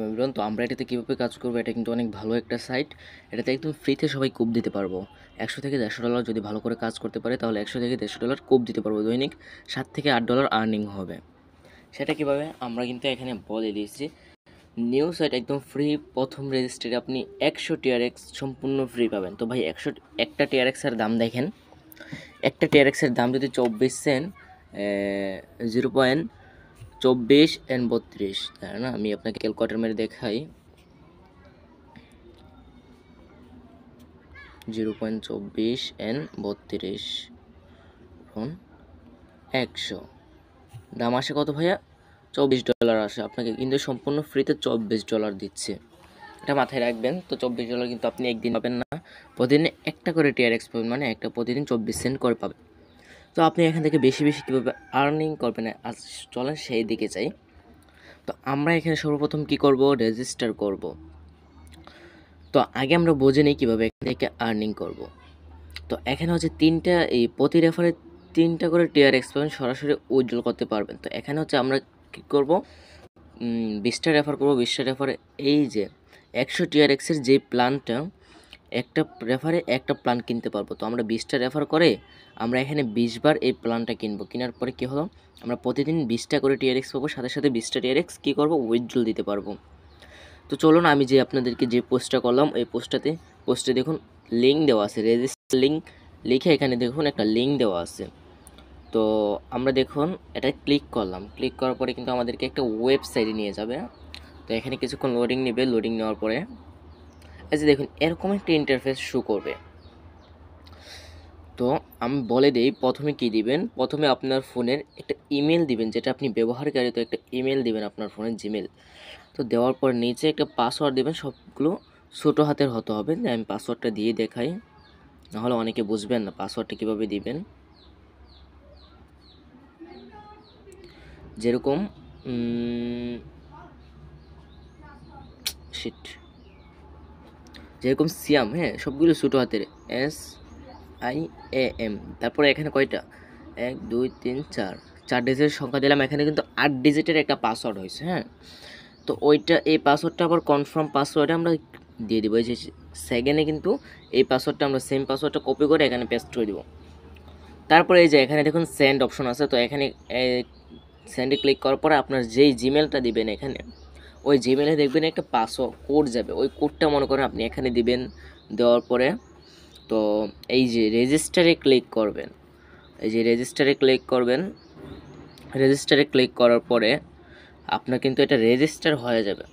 Everyone, তো আমরা এটাতে কীভাবে কাজ করবো, এটা কিন্তু অনেক ভালো একটা সাইট। এটাতে একদম ফ্রিতে সবাই কোপ দিতে পারবো। 100 থেকে 150 ডলার যদি ভালো করে কাজ করতে পারে, তাহলে 100 থেকে 150 ডলার কোপ দিতে পারবো। দৈনিক 7 থেকে 8 ডলার আর্নিং হবে। সেটা কীভাবে আমরা কিন্তু এখানে বলে দিয়েছি। নিউ সাইট একদম ফ্রি। প্রথম রেজিস্ট্রারে আপনি 100 টিআরএক্স সম্পূর্ণ ফ্রি পাবেন। তো ভাই একটা টিআরএক্সের দাম দেখেন। একটা টিআরএক্সের দাম যদি 24 সেন্ট 0.24 তাই না? আমি আপনাকে ক্যালকুলেটর মেরে দেখাই। 0.24 এখন 100 দাম আসে কত ভাইয়া? 24 ডলার আসে। আপনাকে কিন্তু সম্পূর্ণ ফ্রিতে 24 ডলার দিচ্ছে, এটা মাথায় রাখবেন। তো 24 ডলার কিন্তু আপনি একদিন পাবেন না, প্রতিদিন একটা করে টিআরএক্স পাবেন, মানে একটা প্রতিদিন 24 সেন্ট করে পাবেন। তো আপনি এখান থেকে বেশি বেশি কীভাবে আর্নিং করবেন, আজ চলেন সেই দিকে চাই। তো আমরা এখানে সর্বপ্রথম কি করব, রেজিস্টার করব। তো আগে আমরা বুঝে নিই কীভাবে এখান থেকে আর্নিং করব। তো এখানে হচ্ছে প্রতি রেফারে 3টা করে টিআরএক্স পাবেন, সরাসরি উইথড্রল করতে পারবেন। তো এখানে হচ্ছে আমরা কী করব, 20টা রেফার করব। 20টা রেফারে এই যে 100 টিআরএক্সের যে প্ল্যানটা, একটা রেফারে একটা প্ল্যান কিনতে পারবো। তো আমরা 20টা রেফার করে আমরা এখানে 20 বার এই প্ল্যানটা কিনবো। কেনার পরে কী হলো, আমরা প্রতিদিন 20টা করে টিআরএক্স পাবো, সাথে সাথে 20টা টিআরএক্স কী করবো, উইথড্রল দিতে পারবো। তো চলুন, আমি যে আপনাদেরকে যে পোস্টটা করলাম, এই পোস্টে দেখুন লিঙ্ক দেওয়া আছে, রেজিস্টার লিঙ্ক লিখে এখানে দেখুন একটা লিঙ্ক দেওয়া আছে। তো আমরা দেখুন এটা ক্লিক করলাম, ক্লিক করার পরে কিন্তু আমাদেরকে একটা ওয়েবসাইটে নিয়ে যাবে। তো এখানে কিছুক্ষণ লোডিং নেবে, লোডিং নেওয়ার পরে এই যে দেখুন এরকম একটা ইন্টারফেস শো করবে। তো আমি বলে দিই, প্রথমে কি দিবেন, প্রথমে আপনার ফোনের একটা ইমেল দিবেন, যেটা আপনি ব্যবহারকারী, তো একটা ইমেল দিবেন আপনার ফোনের জিমেল। তো দেওয়ার পর নিচে একটা পাসওয়ার্ড দেবেন, সবগুলো ছোটো হাতের হতে হবে। আমি পাসওয়ার্ডটা দিয়ে দেখাই, নাহলে অনেকে বুঝবেন না পাসওয়ার্ডটা কীভাবে দিবেন। যেরকম যেরকম সিয়াম, হ্যাঁ, সবগুলো ছোটো হাতের, SIAM। তারপরে এখানে কয়টা, 1 2 3 4 ডিজিটের সংখ্যা দিলাম। এখানে কিন্তু 8 ডিজিটের একটা পাসওয়ার্ড হয়েছে, হ্যাঁ। তো এই পাসওয়ার্ডটা আবার কনফার্ম পাসওয়ার্ডে আমরা দিয়ে দিব। এই যে সেকেন্ডে কিন্তু এই পাসওয়ার্ডটা আমরা সেম পাসওয়ার্ডটা কপি করে এখানে পেস্ট করে দিব। তারপরে এই যে এখানে দেখুন সেন্ড অপশন আছে। তো এখানে সেন্ডে ক্লিক করার পরে আপনার যেই জিমেলটা দিবেন, এখানে ওই জিমেলে দেখবেন একটা পাসওয়ার্ড কোড যাবে, ওই কোডটা মনে করেন আপনি এখানে দিবেন। দেওয়ার পরে তো এই যে রেজিস্টারে ক্লিক করবেন, রেজিস্টারে ক্লিক করার পরে আপনার কিন্তু এটা রেজিস্টার হয়ে যাবে।